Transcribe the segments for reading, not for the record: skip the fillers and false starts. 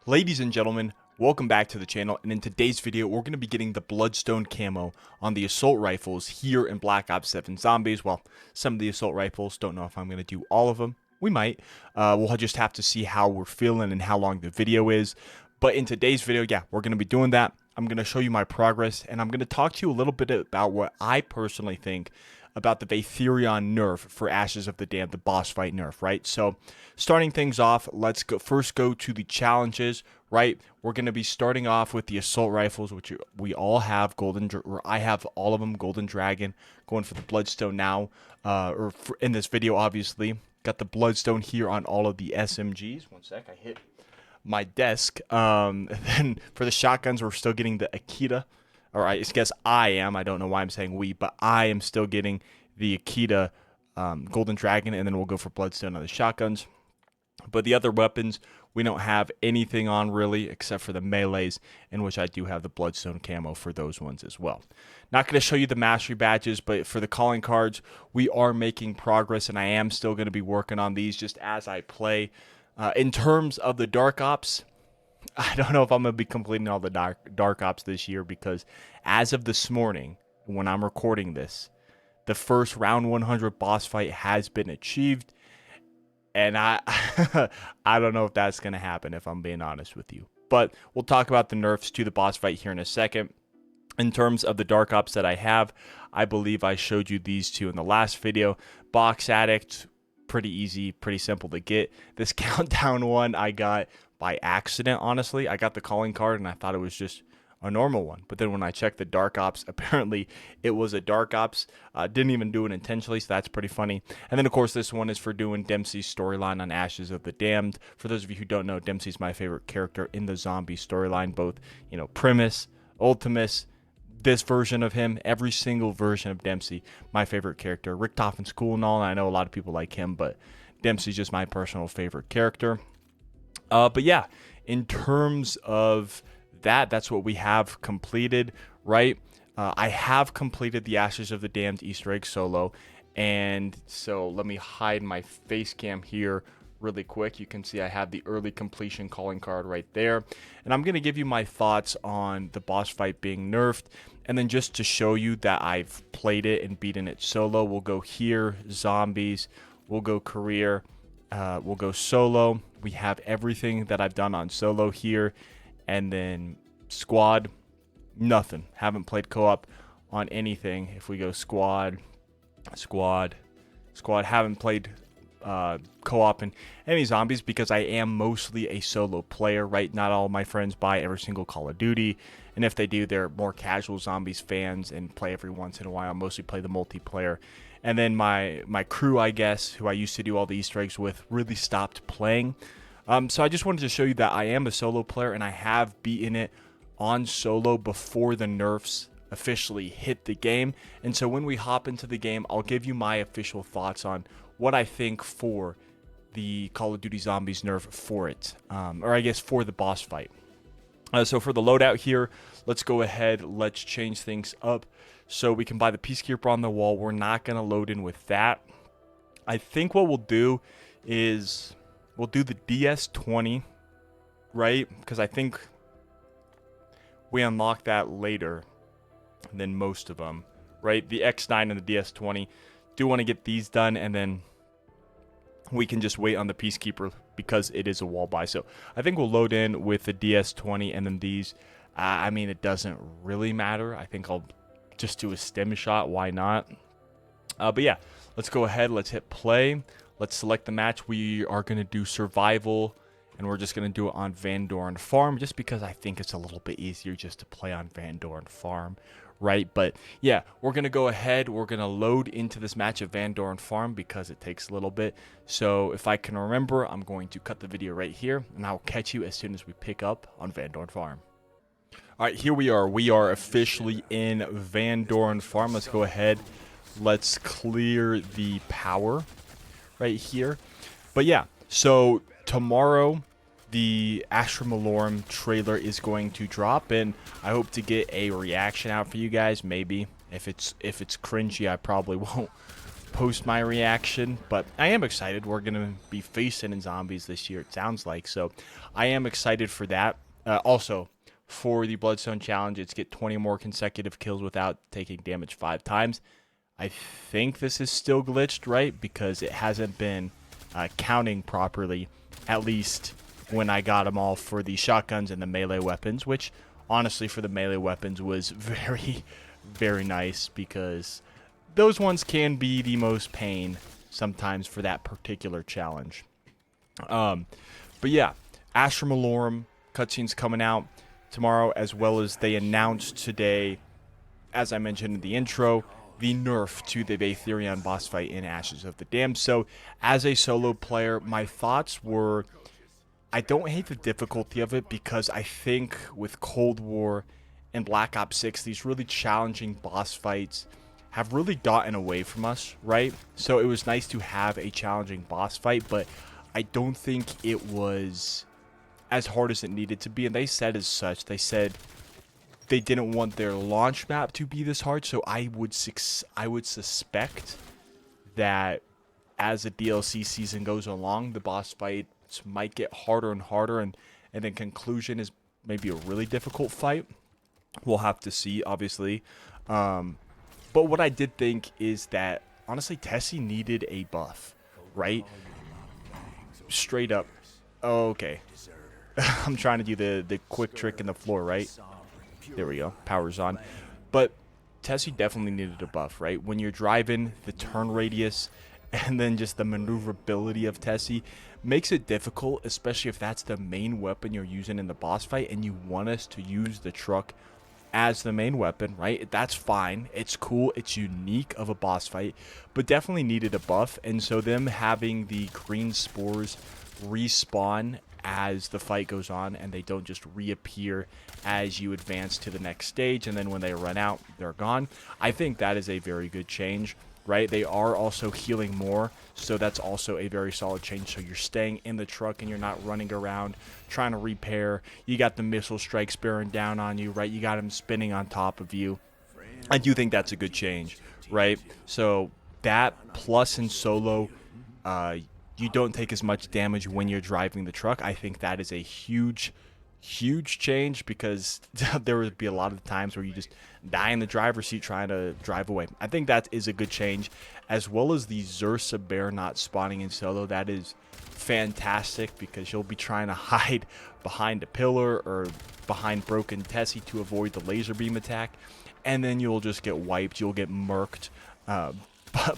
Ladies and gentlemen, welcome back to the channel, and in today's video we're going to be getting the Bloodstone camo on the assault rifles here in Black Ops 7 Zombies. Well, some of the assault rifles, don't know if I'm going to do all of them. We might. We'll just have to see how we're feeling and how long the video is. But in today's video, yeah, we're going to be doing that. I'm going to show you my progress, and I'm going to talk to you a little bit about what I personally think about the Vatherion nerf for Ashes of the Damned, the boss fight nerf, right? So starting things off, let's first go to the challenges, right? We're going to be starting off with the assault rifles, which we all have, or I have all of them, Golden Dragon, going for the Bloodstone now, in this video, obviously. Got the Bloodstone here on all of the SMGs. One sec, I hit my desk. Then for the shotguns, we're still getting the Akita. Or I guess I am. I don't know why I'm saying we, but I am still getting the Akita Golden Dragon, and then we'll go for Bloodstone on the shotguns. But the other weapons, we don't have anything on really, except for the melees, in which I do have the Bloodstone camo for those ones as well. Not going to show you the mastery badges, but for the calling cards, we are making progress, and I am still going to be working on these just as I play. In terms of the Dark Ops, I don't know if I'm going to be completing all the dark Ops this year, because as of this morning, when I'm recording this, the first round 100 boss fight has been achieved. And I I don't know if that's going to happen, if I'm being honest with you. But we'll talk about the nerfs to the boss fight here in a second. In terms of the Dark Ops that I have, I believe I showed you these two in the last video. Box Addict, pretty easy, pretty simple to get. This Countdown one I got by accident, honestly. I got the calling card and I thought it was just a normal one. But then when I checked the Dark Ops, apparently it was a Dark Ops. Didn't even do it intentionally, so that's pretty funny. And then, of course, this one is for doing Dempsey's storyline on Ashes of the Damned. For those of you who don't know, Dempsey's my favorite character in the zombie storyline, both, Primus, Ultimus, this version of him, every single version of Dempsey, my favorite character. Richtofen's cool and all, and I know a lot of people like him, but Dempsey's just my personal favorite character. But yeah, in terms of that's what we have completed, right? I have completed the Ashes of the Damned Easter egg solo, and so let me hide my face cam here really quick. You can see I have the early completion calling card right there, and I'm going to give you my thoughts on the boss fight being nerfed, and then just to show you that I've played it and beaten it solo, we'll go here, zombies, we'll go career, we'll go solo. We have everything that I've done on solo here. And then squad, nothing. Haven't played co-op on anything. If we go squad, haven't played co-op in any zombies, because I am mostly a solo player, right? Not all my friends buy every single Call of Duty, and if they do, they're more casual zombies fans and play every once in a while. Mostly play the multiplayer. And then my crew, I guess, who I used to do all the Easter eggs with, really stopped playing. So I just wanted to show you that I am a solo player, and I have beaten it on solo before the nerfs officially hit the game. And so when we hop into the game, I'll give you my official thoughts on what I think for the Call of Duty Zombies nerf for it, or I guess for the boss fight. So for the loadout here, let's go ahead, let's change things up so we can buy the Peacekeeper on the wall. We're not going to load in with that. I think what we'll do is we'll do the DS-20, right? Because I think we unlock that later than most of them, right? The X9 and the DS-20. Do want to get these done, and then we can just wait on the Peacekeeper because it is a wall buy. So I think we'll load in with the DS-20 and then these. I mean, it doesn't really matter. I think I'll just do a stem shot. Why not? But yeah, let's go ahead. Let's hit play. Let's select the match. We are going to do survival, and we're just going to do it on Van Doren Farm, just because I think it's a little bit easier just to play on Van Doren Farm, right? But yeah, we're going to go ahead. We're going to load into this match of Van Doren Farm because it takes a little bit. So if I can remember, I'm going to cut the video right here, and I'll catch you as soon as we pick up on Van Doren Farm. All right, here we are. We are officially in Van Doren Farm. Let's go ahead. Let's clear the power right here. But yeah, so tomorrow the Astra Malorum trailer is going to drop, and I hope to get a reaction out for you guys. Maybe if it's cringy, I probably won't post my reaction, but I am excited. We're going to be facing in zombies this year, it sounds like. So I am excited for that. Also, for the Bloodstone Challenge, it's get 20 more consecutive kills without taking damage 5 times. I think this is still glitched, right? Because it hasn't been counting properly, at least when I got them all for the shotguns and the melee weapons, which honestly for the melee weapons was very, very nice because those ones can be the most pain sometimes for that particular challenge. But yeah, Astra Malorum cutscene's coming out tomorrow, as well as they announced today, as I mentioned in the intro, the nerf to the Vatherion boss fight in Ashes of the Damned. So as a solo player, my thoughts were, I don't hate the difficulty of it because I think with Cold War and Black Ops 6, these really challenging boss fights have really gotten away from us, right? So it was nice to have a challenging boss fight, but I don't think it was as hard as it needed to be. And they said as such, they said they didn't want their launch map to be this hard, so I would suspect that as the DLC season goes along, the boss fights might get harder and harder, and then conclusion is maybe a really difficult fight. We'll have to see, obviously. But what I did think is that, honestly, Tessie needed a buff, right? Straight up. Oh, okay. I'm trying to do the quick trick in the floor, right? There we go. Power's on. But Tessie definitely needed a buff, right? When you're driving, the turn radius and then just the maneuverability of Tessie makes it difficult, especially if that's the main weapon you're using in the boss fight and you want us to use the truck as the main weapon, right? That's fine. It's cool. It's unique of a boss fight, but definitely needed a buff. And so them having the green spores respawn as the fight goes on and they don't just reappear as you advance to the next stage, and then when they run out, they're gone. I think that is a very good change, right? They are also healing more, so that's also a very solid change. So you're staying in the truck and you're not running around trying to repair. You got the missile strikes bearing down on you, right? You got them spinning on top of you. I do think that's a good change, right? So that plus in solo, you don't take as much damage when you're driving the truck. I think that is a huge change because there would be a lot of times where you just die in the driver's seat trying to drive away. I think that is a good change, as well as the Zursa bear not spawning in solo. That is fantastic because you'll be trying to hide behind a pillar or behind broken Tessie to avoid the laser beam attack, and then you'll just get wiped. You'll get murked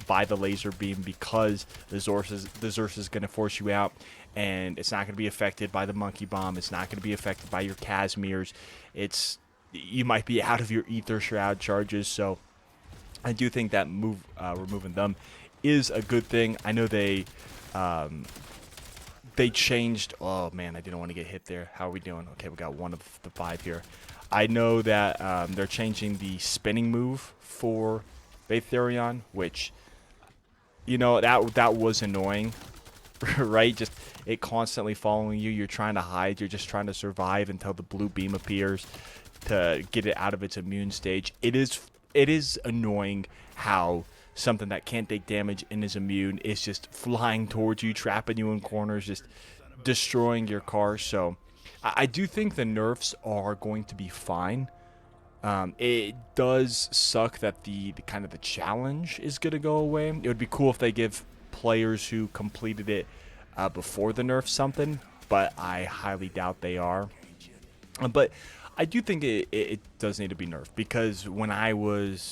by the laser beam because the Zursa is going to force you out, and it's not going to be affected by the monkey bomb. It's not going to be affected by your Casimirs. You might be out of your ether shroud charges. So I do think that removing them is a good thing. I know they changed. Oh man, I didn't want to get hit there. How are we doing? Okay, we got 1 of the 5 here. I know that they're changing the spinning move for Vatherion, which, you know, that was annoying, right? Just it constantly following you. You're trying to hide. You're just trying to survive until the blue beam appears to get it out of its immune stage. It is annoying how something that can't take damage and is immune is just flying towards you, trapping you in corners, just destroying your car. So I do think the nerfs are going to be fine. It does suck that the kind of the challenge is going to go away. It would be cool if they give players who completed it before the nerf something, but I highly doubt they are. But I do think it does need to be nerfed because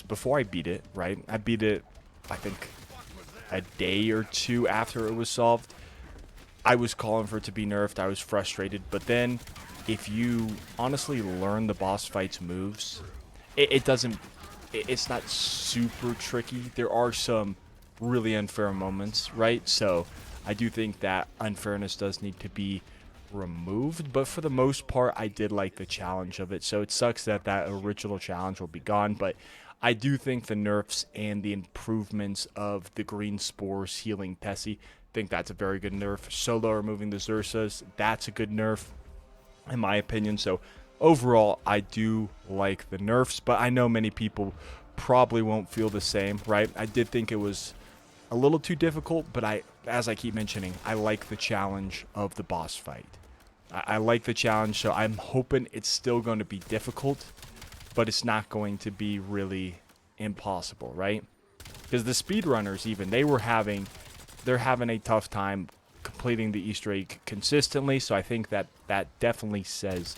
before I beat it, right? I beat it, I think, a day or 2 after it was solved. I was calling for it to be nerfed. I was frustrated, but then if you honestly learn the boss fight's moves, it's not super tricky. There are some really unfair moments, right? So I do think that unfairness does need to be removed, but for the most part, I did like the challenge of it. So it sucks that original challenge will be gone, but I do think the nerfs and the improvements of the green spores healing Tessie, I think that's a very good nerf. Solo removing the Zursas, that's a good nerf in my opinion. So overall, I do like the nerfs, but I know many people probably won't feel the same, right? I did think it was a little too difficult, but as I keep mentioning, I like the challenge of the boss fight. I like the challenge, so I'm hoping it's still going to be difficult, but it's not going to be really impossible, right? Because the speedrunners, even, they're having a tough time completing the Easter egg consistently, so I think that definitely says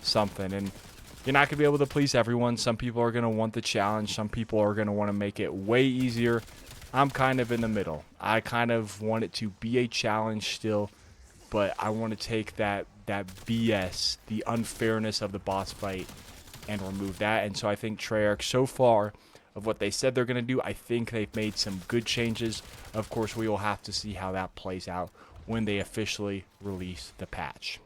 something. And you're not going to be able to please everyone. Some people are going to want the challenge. Some people are going to want to make it way easier. I'm kind of in the middle. I kind of want it to be a challenge still, but I want to take that BS, the unfairness of the boss fight, and remove that. And so I think Treyarch, so far, of what they said they're going to do, I think they've made some good changes. Of course, we will have to see how that plays out when they officially release the patch.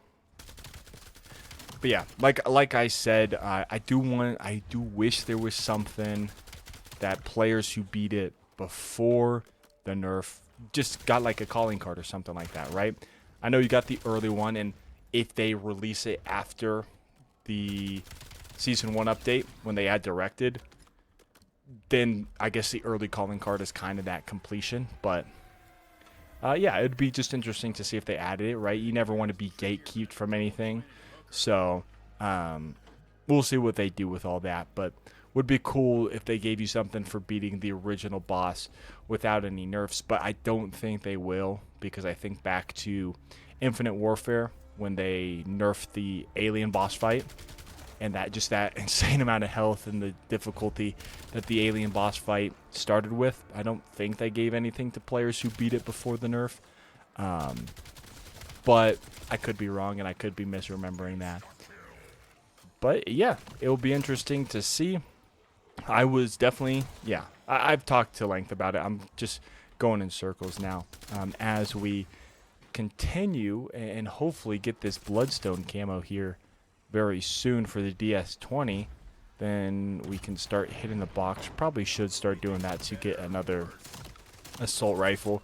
But yeah, like I said, I do wish there was something that players who beat it before the nerf just got, like a calling card or something like that, right? I know you got the early one, and if they release it after the Season 1 update, when they add directed, then I guess the early calling card is kind of that completion. But yeah, it'd be just interesting to see if they added it, right? You never want to be gatekeeped from anything. So we'll see what they do with all that. But would be cool if they gave you something for beating the original boss without any nerfs. But I don't think they will, because I think back to Infinite Warfare when they nerfed the alien boss fight. And that insane amount of health and the difficulty that the alien boss fight started with. I don't think they gave anything to players who beat it before the nerf. But I could be wrong, and I could be misremembering that. But yeah, it'll be interesting to see. I was definitely, yeah, I've talked to length about it. I'm just going in circles now as we continue and hopefully get this Bloodstone camo here very soon for the DS20. Then we can start hitting the box. Probably should start doing that to get another assault rifle.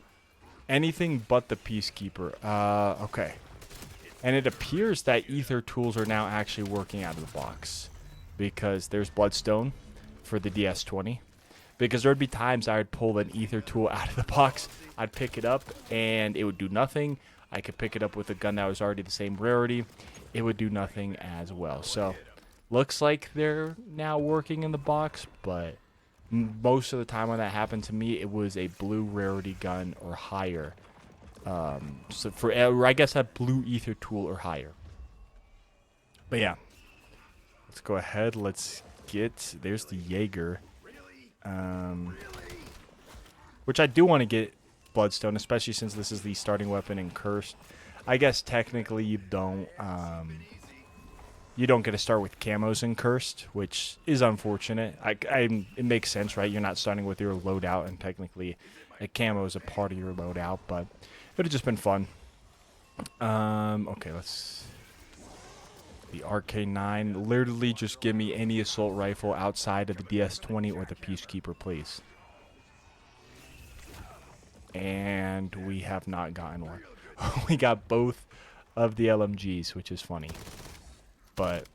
Anything but the Peacekeeper. Okay. And it appears that ether tools are now actually working out of the box, because there's Bloodstone for the DS20. Because there'd be times I would pull an ether tool out of the box, I'd pick it up and it would do nothing. I could pick it up with a gun that was already the same rarity, it would do nothing as well. So looks like they're now working in the box, but most of the time when that happened to me, it was a blue rarity gun or higher. So for, I guess, a blue ether tool or higher. But yeah, let's go ahead. Let's get, there's the Jaeger. Which I do want to get Bloodstone, especially since this is the starting weapon in Cursed. I guess technically you don't get to start with camos in Cursed, which is unfortunate. It makes sense, right? You're not starting with your loadout, and technically a camo is a part of your loadout, but it would have just been fun. Okay, let's... The RK9. Literally just give me any assault rifle outside of the DS20 or the Peacekeeper, please. And we have not gotten one. We got both of the LMGs, which is funny. But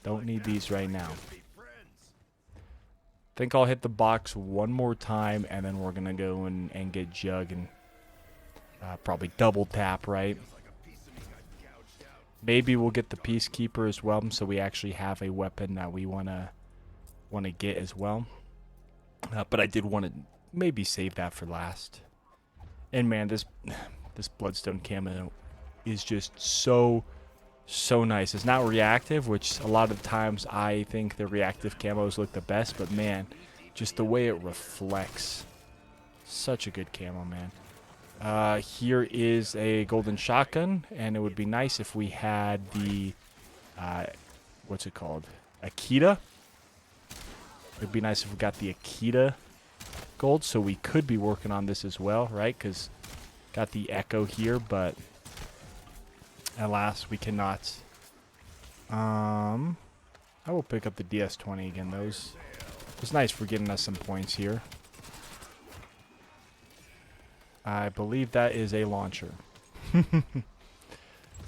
don't need these right now. Think I'll hit the box one more time, and then we're going to go and get Jug and probably double tap, right? Maybe we'll get the Peacekeeper as well, so we actually have a weapon that we want to get as well. But I did want to maybe save that for last. And man, this Bloodstone camo is just so nice. It's not reactive, which a lot of times I think the reactive camos look the best, but man, just the way it reflects. Such a good camo, man. Here is a golden shotgun, and it would be nice if we had the what's it called? Akita. It'd be nice if we got the Akita gold, so we could be working on this as well, right? Because got the Echo here, but alas, we cannot. I will pick up the DS20 again. Those was nice for getting us some points here. I believe that is a launcher.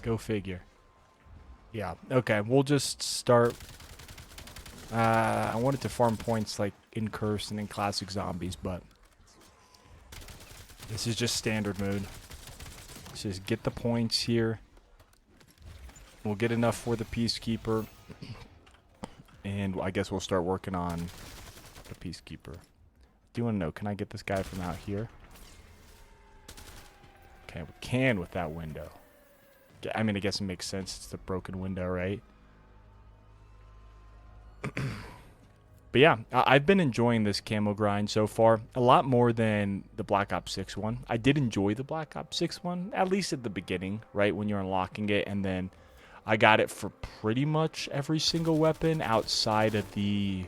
Go figure. Yeah, okay, we'll just start. I wanted to farm points like in Curse and in Classic Zombies, but This is just standard mode. Let's just get the points here. We'll get enough for the Peacekeeper. And I guess we'll start working on the Peacekeeper. Do you want to know, can I get this guy from out here? Okay, we can with that window. I mean, I guess it makes sense. It's the broken window, right? But yeah, I've been enjoying this camo grind so far. A lot more than the Black Ops 6 one. I did enjoy the Black Ops 6 one, at least at the beginning, right? When you're unlocking it. And then I got it for pretty much every single weapon outside of the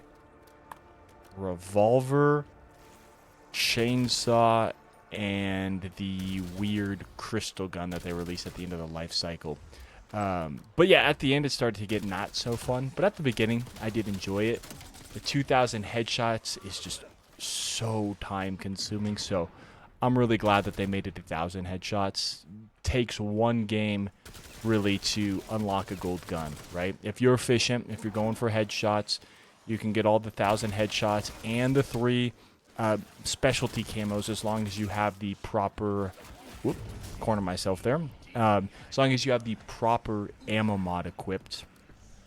revolver, chainsaw, and the weird crystal gun that they released at the end of the life cycle. But yeah, at the end it started to get not so fun. But at the beginning, I did enjoy it. The 2,000 headshots is just so time consuming. So I'm really glad that they made it 1,000 headshots. Takes one game really to unlock a gold gun, right? If you're efficient, if you're going for headshots, you can get all the 1,000 headshots and the 3 specialty camos as long as you have the proper... Whoop, corner myself there. As long as you have the proper ammo mod equipped,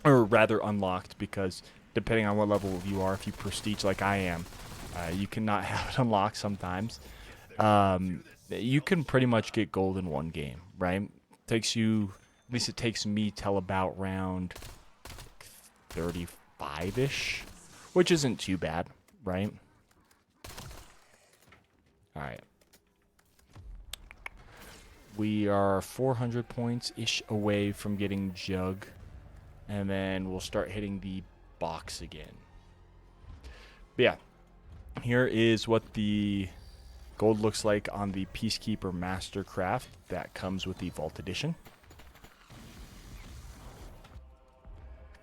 or rather unlocked, because depending on what level you are, if you prestige like I am, you cannot have it unlocked sometimes. You can pretty much get gold in one game, right? Takes you, at least it takes me till about round 35-ish, which isn't too bad, right? Alright. We are 400 points-ish away from getting Jug. And then we'll start hitting the box again. But yeah. Here is what the gold looks like on the Peacekeeper Mastercraft that comes with the Vault Edition.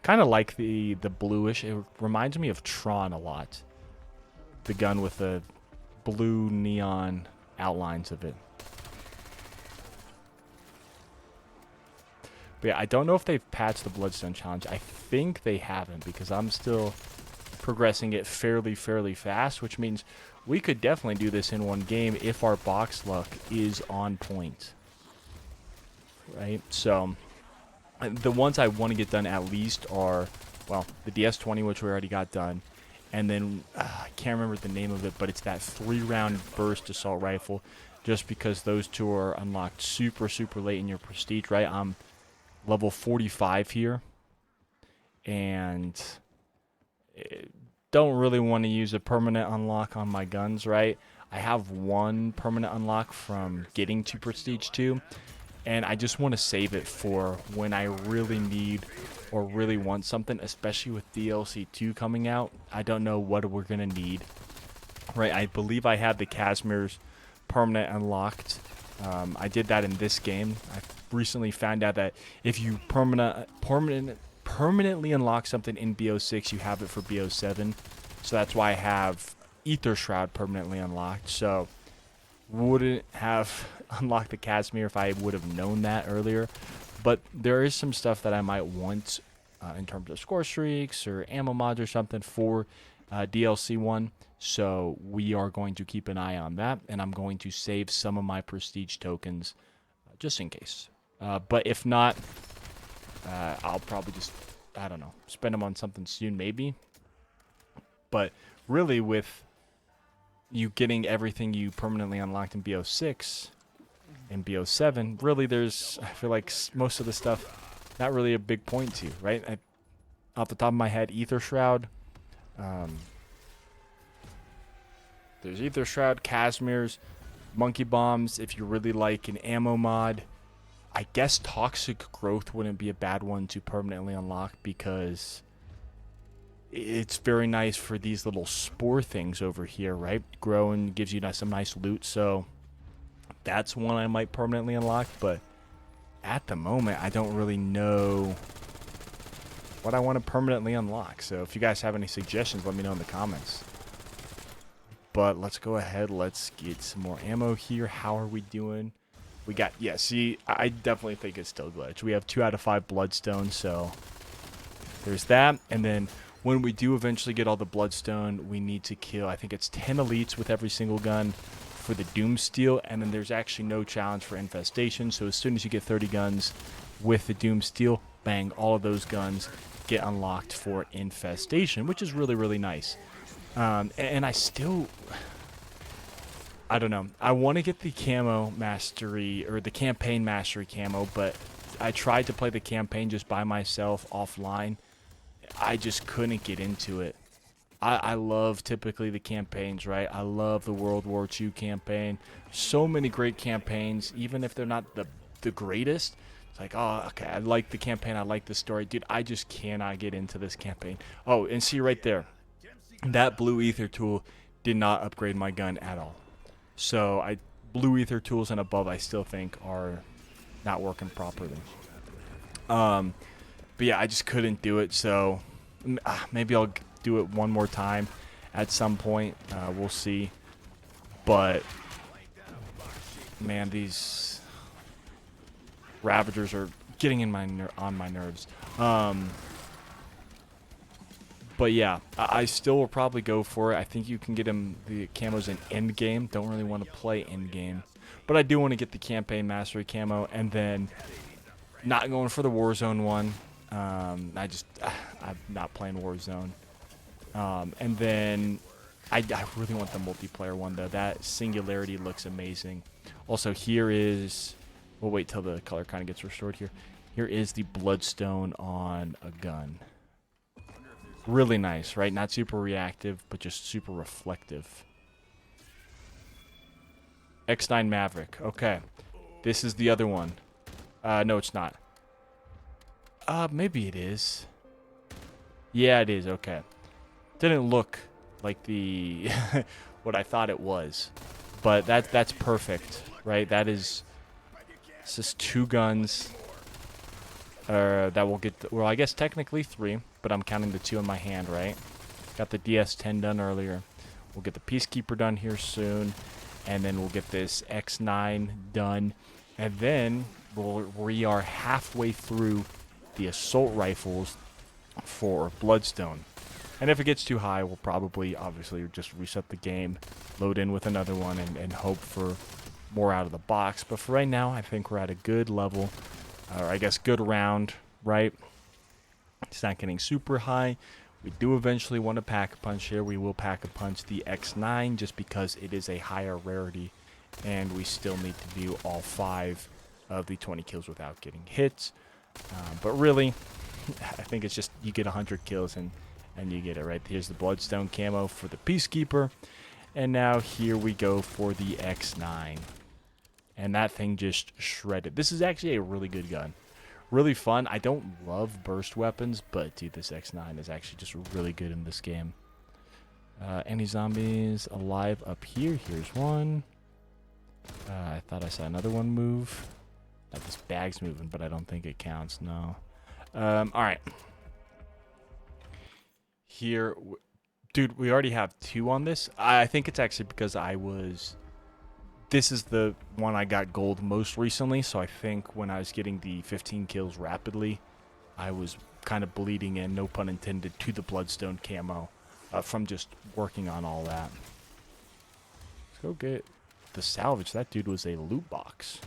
Kind of like the bluish. It reminds me of Tron a lot. The gun with the blue neon outlines of it. But yeah, I don't know if they've patched the Bloodstone Challenge. I think they haven't, because I'm still progressing it fairly fast, which means we could definitely do this in one game if our box luck is on point. Right? So, the ones I want to get done at least are, well, the DS-20, which we already got done. And then, I can't remember the name of it, but it's that 3-round burst assault rifle, just because those two are unlocked super late in your prestige, right? I'm level 45 here, and don't really want to use a permanent unlock on my guns, right? I have one permanent unlock from getting to prestige 2, and I just want to save it for when I really need or really want something, especially with DLC 2 coming out. I don't know what we're going to need, right? I believe I have the Casimir's permanent unlocked. I did that in this game. I recently found out that if you permanently unlock something in BO6, you have it for BO7. So that's why I have Ether Shroud permanently unlocked. So wouldn't have unlocked the Casimir if I would have known that earlier. But there is some stuff that I might want in terms of score streaks or ammo mods or something for DLC 1. So we are going to keep an eye on that, and I'm going to save some of my prestige tokens just in case. But if not, I'll probably just, I don't know, spend them on something soon maybe. But really, with you getting everything you permanently unlocked in BO6 and BO7, really there's, I feel like most of the stuff, not really a big point to, right? Off the top of my head, Ether Shroud. There's Ether Shroud, Casimir's, Monkey Bombs, if you really like an ammo mod. I guess Toxic Growth wouldn't be a bad one to permanently unlock, because it's very nice for these little spore things over here, right? Grow and gives you some nice loot, so that's one I might permanently unlock, but at the moment, I don't really know what I want to permanently unlock. So if you guys have any suggestions, let me know in the comments. But let's go ahead. Let's get some more ammo here. How are we doing? We got, yeah, see, I definitely think it's still glitch. We have 2 out of 5 Bloodstone, so there's that. And then when we do eventually get all the Bloodstone, we need to kill, I think it's 10 elites with every single gun, for the Doom Steel, and then there's actually no challenge for Infestation. So as soon as you get 30 guns with the Doom Steel, bang, all of those guns get unlocked for Infestation, which is really, really nice. And I don't know. I want to get the Camo Mastery, or the Campaign Mastery Camo, but I tried to play the campaign just by myself offline. I just couldn't get into it. I love typically the campaigns, right? I love the World War II campaign. So many great campaigns, even if they're not the greatest. It's like, oh, okay, I like the campaign. I like the story. Dude, I just cannot get into this campaign. Oh, and see right there. That blue ether tool did not upgrade my gun at all. So blue ether tools and above I still think are not working properly. But yeah, I just couldn't do it. So maybe I'll do it one more time at some point. We'll see. But man, these Ravagers are getting in on my nerves. But yeah, I still will probably go for it. I think you can get the camos in end game. Don't really want to play end game, but I do want to get the Campaign Mastery camo, and then not going for the Warzone one. I'm not playing Warzone. And then I really want the multiplayer one though. That Singularity looks amazing. Also, here is, we'll wait till the color kind of gets restored here. Here is the Bloodstone on a gun. Really nice, right? Not super reactive, but just super reflective. X9 Maverick. Okay. This is the other one. No, it's not. Maybe it is. Yeah, it is. Okay. Didn't look like the what I thought it was. But that's perfect, right? It's just 2 guns. That will get, well, I guess technically 3, but I'm counting the 2 in my hand, right? Got the DS10 done earlier. We'll get the Peacekeeper done here soon, and then we'll get this X9 done, and then we are halfway through the assault rifles for Bloodstone. And if it gets too high, we'll probably, obviously, just reset the game, load in with another one, and hope for more out of the box. But for right now, I think we're at a good level. Or I guess good round, right? It's not getting super high. We do eventually want to pack a punch here. We will pack a punch the X9 just because it is a higher rarity, and we still need to do all 5 of the 20 kills without getting hit. But really, I think it's just you get 100 kills and you get it, right? Here's the Bloodstone camo for the Peacekeeper, and now here we go for the X9. And that thing just shredded. This is actually a really good gun. Really fun. I don't love burst weapons, but dude, this X9 is actually just really good in this game. Any zombies alive up here? Here's one. I thought I saw another one move. This bag's moving, but I don't think it counts. No. Alright. Here. Dude, we already have 2 on this. I think it's actually because this is the one I got gold most recently, so I think when I was getting the 15 kills rapidly, I was kind of bleeding in, no pun intended, to the Bloodstone camo from just working on all that. Let's go get the salvage. That dude was a loot box.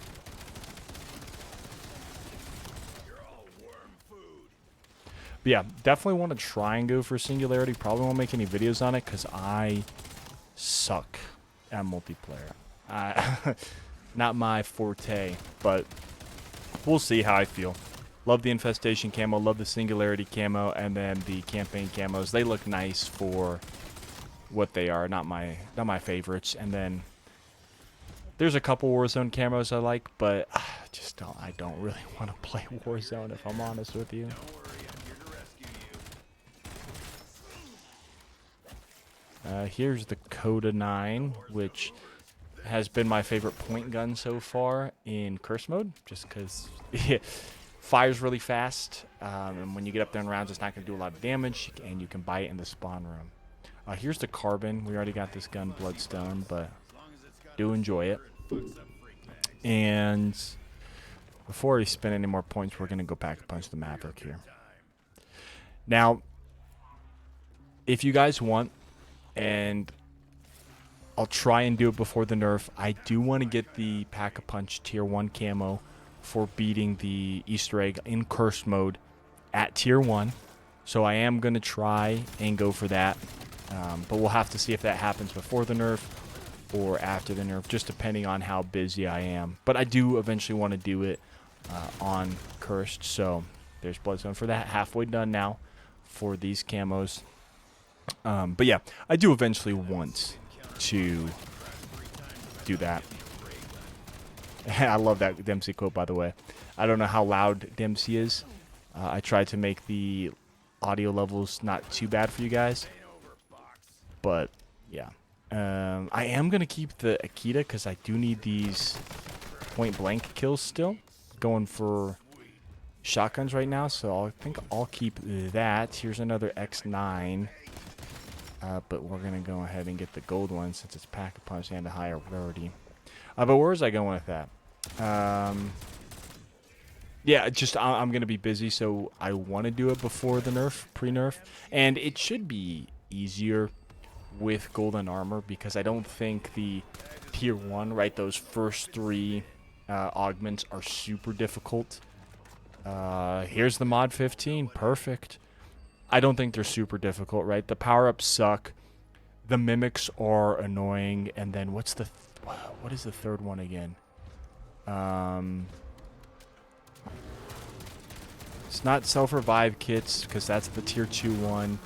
But yeah, definitely want to try and go for Singularity. Probably won't make any videos on it because I suck at multiplayer. Not my forte, but we'll see how I feel. Love the Infestation camo, love the Singularity camo, and then the Campaign camos. They look nice for what they are. Not my favorites. And then there's a couple Warzone camos I like, but I don't really want to play Warzone if I'm honest with you. Here's the Coda 9, which has been my favorite point gun so far in curse mode, just because it fires really fast, and when you get up there in rounds, it's not going to do a lot of damage, and you can buy it in the spawn room. Here's the Carbon. We already got this gun, Bloodstone, but do enjoy it. And before we spend any more points, we're going to go pack a punch the Maverick here. Now, if you guys want, and I'll try and do it before the nerf. I do want to get the Pack-a-Punch tier 1 camo for beating the Easter egg in cursed mode at tier 1. So I am going to try and go for that. But we'll have to see if that happens before the nerf or after the nerf, just depending on how busy I am. But I do eventually want to do it on cursed. So there's Bloodstone for that. Halfway done now for these camos. But yeah, I do eventually want to do that. I love that Dempsey quote, by the way. I don't know how loud Dempsey is. I tried to make the audio levels not too bad for you guys. But, yeah. I am going to keep the Akita because I do need these point-blank kills still. Going for shotguns right now, so I think I'll keep that. Here's another X9. But we're going to go ahead and get the gold one since it's Pack-a-Punch and a higher rarity. But where was I going with that? Yeah, just I'm going to be busy, so I want to do it before the nerf, pre-nerf. And it should be easier with golden armor because I don't think the tier 1, right, those first 3 augments are super difficult. Here's the mod 15. Perfect. I don't think they're super difficult, right? The power-ups suck. The mimics are annoying. And then what is the third one again? It's not self-revive kits because that's the tier 2 one.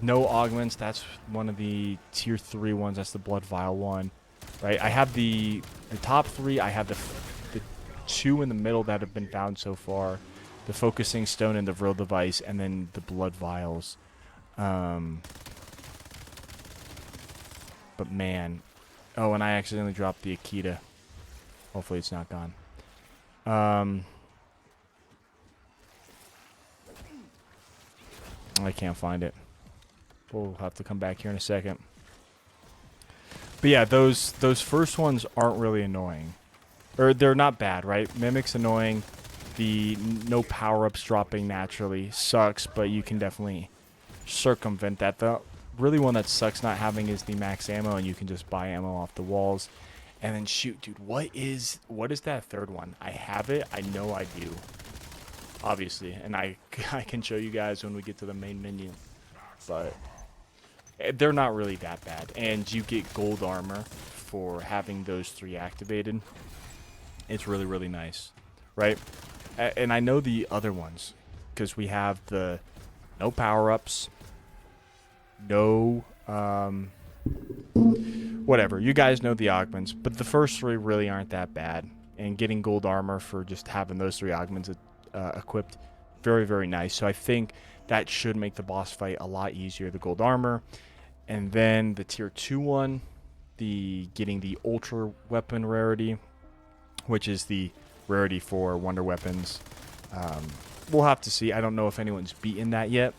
No augments. That's one of the tier 3 ones. That's the blood vial one, right? I have the top 3. I have the 2 in the middle that have been found so far. The focusing stone and the vril device, and then the blood vials. But man. Oh, and I accidentally dropped the Akita. Hopefully it's not gone. I can't find it. We'll have to come back here in a second. But yeah, those first ones aren't really annoying. Or they're not bad, right? Mimic's annoying. The no power-ups dropping naturally sucks, but you can definitely circumvent that. The really one that sucks not having is the max ammo, and you can just buy ammo off the walls. And then shoot, dude, what is that third one? I have it. I know I do. Obviously, and I can show you guys when we get to the main menu. But they're not really that bad. And you get gold armor for having those 3 activated. It's really, really nice, right? And I know the other ones because we have the no power-ups, no whatever. You guys know the augments, but the first 3 really aren't that bad. And getting gold armor for just having those 3 augments equipped, very, very nice. So I think that should make the boss fight a lot easier, the gold armor. And then the tier 2 one, getting the ultra weapon rarity, which is the rarity for wonder weapons. We'll have to see. I don't know if anyone's beaten that yet,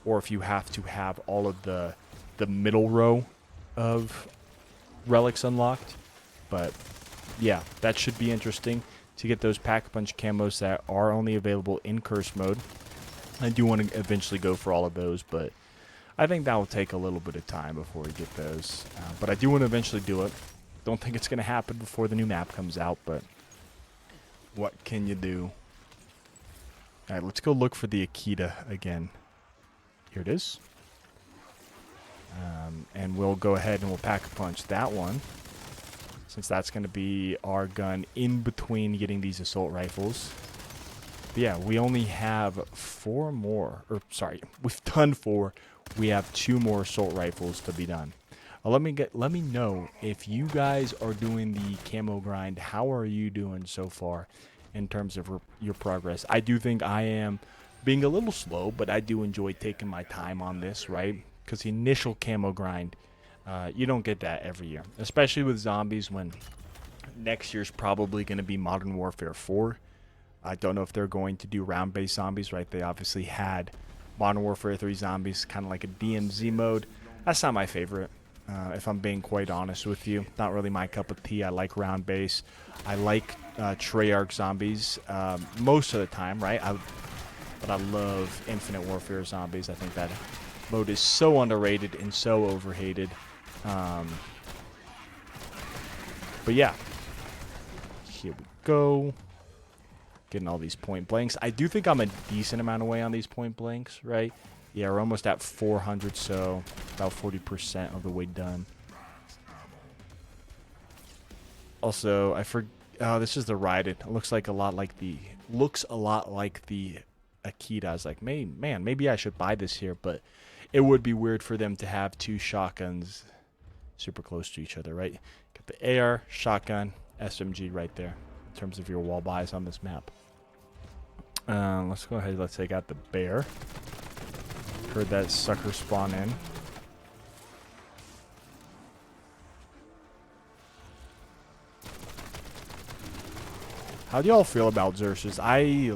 or if you have to have all of the middle row of relics unlocked. But yeah, that should be interesting to get those Pack-a-Punch camos that are only available in curse mode. I do want to eventually go for all of those, but I think that will take a little bit of time before we get those. But I do want to eventually do it. Don't think it's going to happen before the new map comes out, but what can you do? All right, let's go look for the Akita again. Here it is. And we'll go ahead and we'll Pack-a-Punch that one, since that's going to be our gun in between getting these assault rifles. But yeah, we only have 4 more. Or, sorry, we've done 4. We have 2 more assault rifles to be done. Let me know if you guys are doing the camo grind. How are you doing so far in terms of your progress? I do think I am being a little slow, but I do enjoy taking my time on this, right? Because the initial camo grind, you don't get that every year, especially with zombies when next year's probably going to be Modern Warfare 4. I don't know if they're going to do round-based zombies, right? They obviously had Modern Warfare 3 zombies, kind of like a DMZ mode. That's not my favorite, if I'm being quite honest with you. Not really my cup of tea. I like round-based. I like Treyarch zombies most of the time, right? But I love Infinite Warfare zombies. I think that mode is so underrated and so overhated. But yeah, here we go. Getting all these point blanks. I do think I'm a decent amount away on these point blanks, right? Yeah, we're almost at 400, so about 40% of the way done. Also, oh, this is the Raiden. It looks like a lot like the Akita. I was like, man, maybe I should buy this here, but it would be weird for them to have two shotguns super close to each other, right? Got the AR, shotgun, SMG right there in terms of your wall buys on this map. Let's go ahead. Let's take out the bear. Heard that sucker spawn in. How do y'all feel about Xerxes? I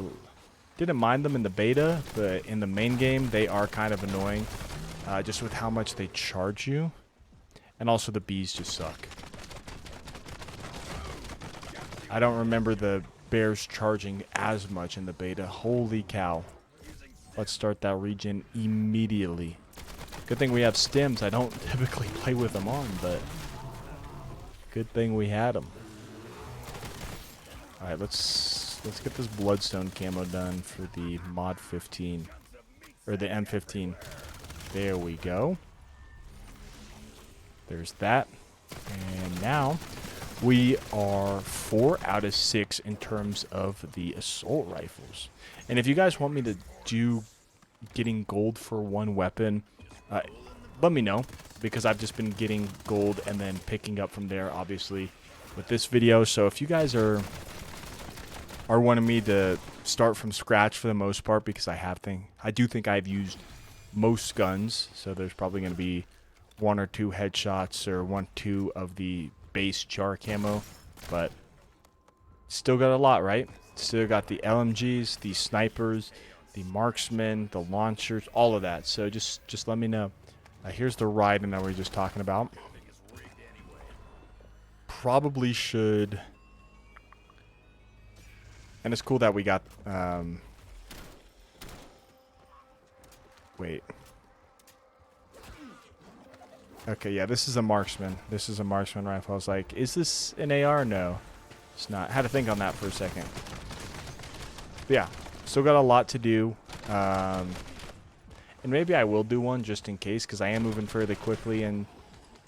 didn't mind them in the beta, but in the main game, they are kind of annoying. Just with how much they charge you. And also the bees just suck. I don't remember the bears charging as much in the beta. Holy cow. Let's start that region immediately. Good thing we have stims. I don't typically play with them on, but good thing we had them. Alright, let's get this bloodstone camo done for the mod 15. Or the M15. There we go. There's that. And now we are 4 out of 6 in terms of the assault rifles. And if you guys want me to do getting gold for one weapon, let me know, because I've just been getting gold and then picking up from there, obviously, with this video. So if you guys are wanting me to start from scratch for the most part, because I do think I've used most guns, so there's probably going to be 1 or 2 headshots or 1-2 of the base char camo, but still got a lot, right? Still got the LMGs, the snipers, the marksmen, the launchers, all of that. So just let me know. Here's the Raiden that we were just talking about. Probably should, and it's cool that we got wait. Okay, yeah, this is a marksman. This is a marksman rifle. I was like, is this an AR? No, it's not. I had to think on that for a second. But yeah, still got a lot to do. And maybe I will do one just in case, because I am moving fairly quickly, and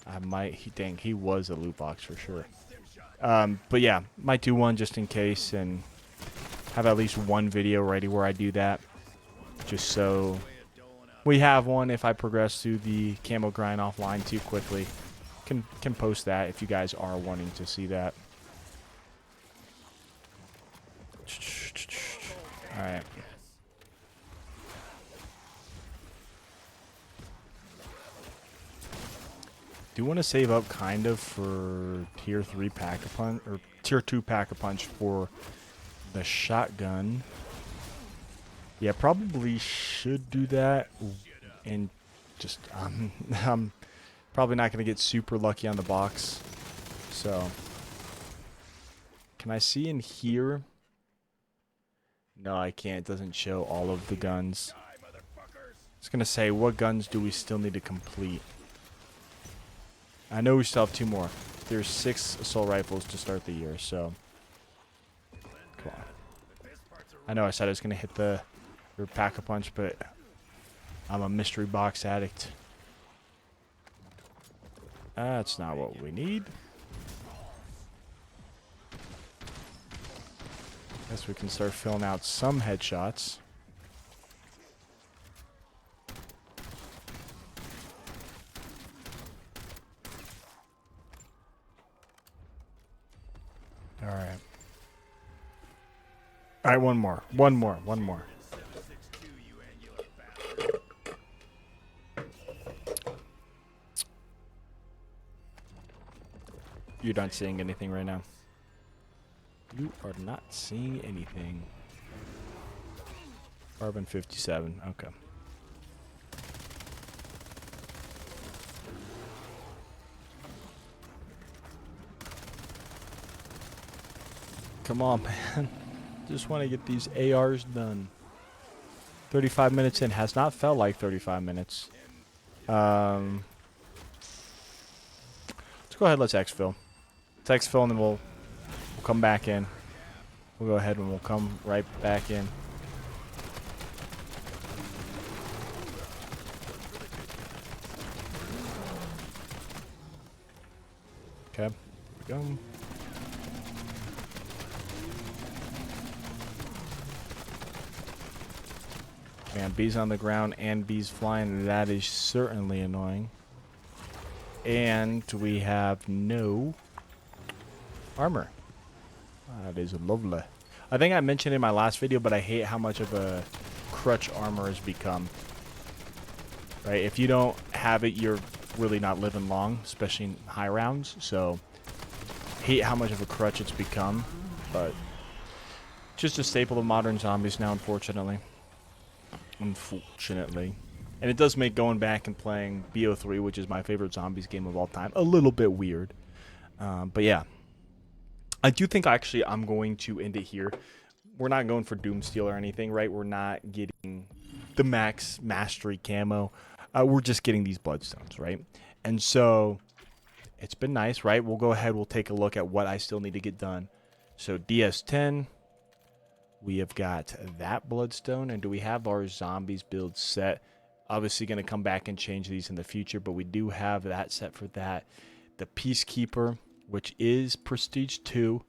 I might... Dang, he was a loot box for sure. But yeah, might do one just in case, and have at least one video ready where I do that. Just so we have one if I progress through the camo grind offline too quickly. Can post that if you guys are wanting to see that. Alright. Do want to save up kind of for tier 3 pack-a-punch, or tier 2 pack-a-punch for the shotgun. Yeah, probably should do that, and just I'm probably not going to get super lucky on the box. So, can I see in here? No, I can't. It doesn't show all of the guns. I was going to say, what guns do we still need to complete? I know we still have 2 more. There's 6 assault rifles to start the year, so come on. I know I said I was going to hit the pack-a-punch, but I'm a mystery box addict. That's not what we need. Guess we can start filling out some headshots. Alright. Alright, one more. One more. You're not seeing anything right now. You are not seeing anything. Carbon 57. Okay. Come on, man. Just want to get these ARs done. 35 minutes in. Has not felt like 35 minutes. go ahead. Let's exfil. Let's exfil, and then we'll come back in. We'll go ahead and we'll come right back in. Okay. Here we go. Man, bees on the ground and bees flying. That is certainly annoying. And we have no armor. That is lovely. I think I mentioned in my last video, but I hate how much of a crutch armor has become. Right? If you don't have it, you're really not living long, especially in high rounds. So, hate how much of a crutch it's become. But, just a staple of modern zombies now, unfortunately. Unfortunately. And it does make going back and playing BO3, which is my favorite zombies game of all time, a little bit weird. But yeah. I do think actually I'm going to end it here. We're not going for Doomsteel or anything, right? We're not getting the max mastery camo. We're just getting these bloodstones, right? And so it's been nice, right? We'll go ahead. We'll take a look at what I still need to get done. So DS10. We have got that bloodstone. And do we have our zombies build set? Obviously going to come back and change these in the future, but we do have that set for that. The Peacekeeper, which is Prestige 2.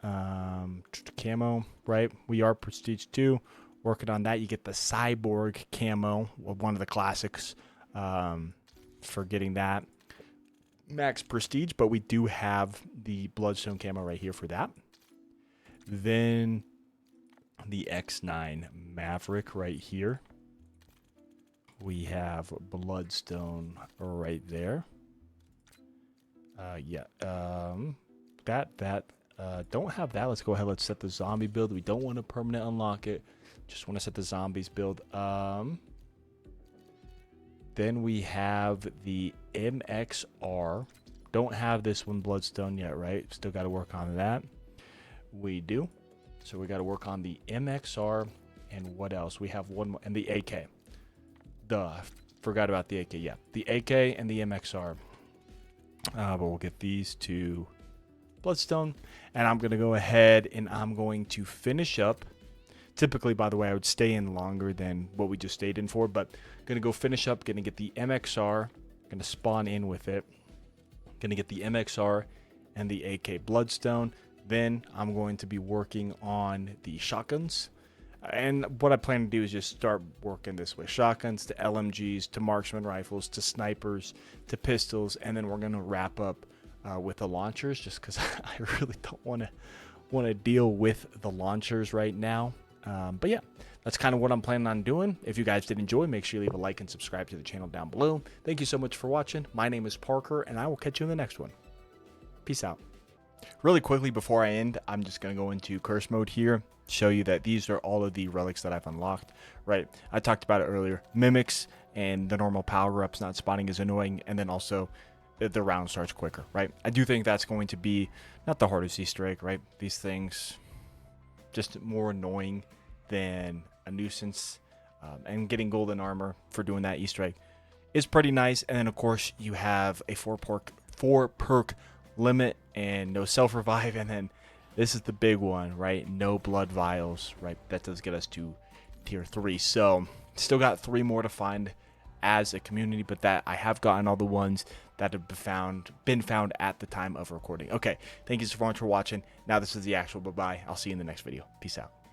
Camo, right? We are Prestige 2. Working on that. You get the Cyborg camo, one of the classics, for getting that. Max Prestige, but we do have the Bloodstone camo right here for that. Then the X9 Maverick right here. We have Bloodstone right there. Don't have that. Let's go ahead. Let's set the zombie build. We don't want to permanent unlock it. Just want to set the zombies build. Then we have the MXR. Don't have this one Bloodstone yet, right? Still got to work on that. We do. So we got to work on the MXR. And what else? We have one more. And the AK. Forgot about the AK. Yeah. The AK and the MXR. But we'll get these to Bloodstone. And I'm going to go ahead and I'm going to finish up. Typically, by the way, I would stay in longer than what we just stayed in for. But I'm going to go finish up. Going to get the MXR. Going to spawn in with it. Going to get the MXR and the AK Bloodstone. Then I'm going to be working on the shotguns. And what I plan to do is just start working this way. Shotguns to LMGs to marksman rifles to snipers to pistols. And then we're going to wrap up with the launchers just because I really don't want to deal with the launchers right now. But yeah, that's kind of what I'm planning on doing. If you guys did enjoy, make sure you leave a like and subscribe to the channel down below. Thank you so much for watching. My name is Parker, and I will catch you in the next one. Peace out. Really quickly before I end, I'm just going to go into curse mode here. Show you that these are all of the relics that I've unlocked, right? I talked about it earlier. Mimics and the normal power-ups not spawning is annoying, and then also the round starts quicker, right? I do think that's going to be not the hardest Easter egg, right? These things just more annoying than a nuisance, and getting golden armor for doing that Easter egg is pretty nice. And then of course you have a 4 perk limit and no self-revive, and then this is the big one, right? No blood vials, right? That does get us to tier 3. So still got 3 more to find as a community, but that I have gotten all the ones that have been found at the time of recording. Okay, thank you so much for watching. Now this is the actual bye-bye. I'll see you in the next video. Peace out.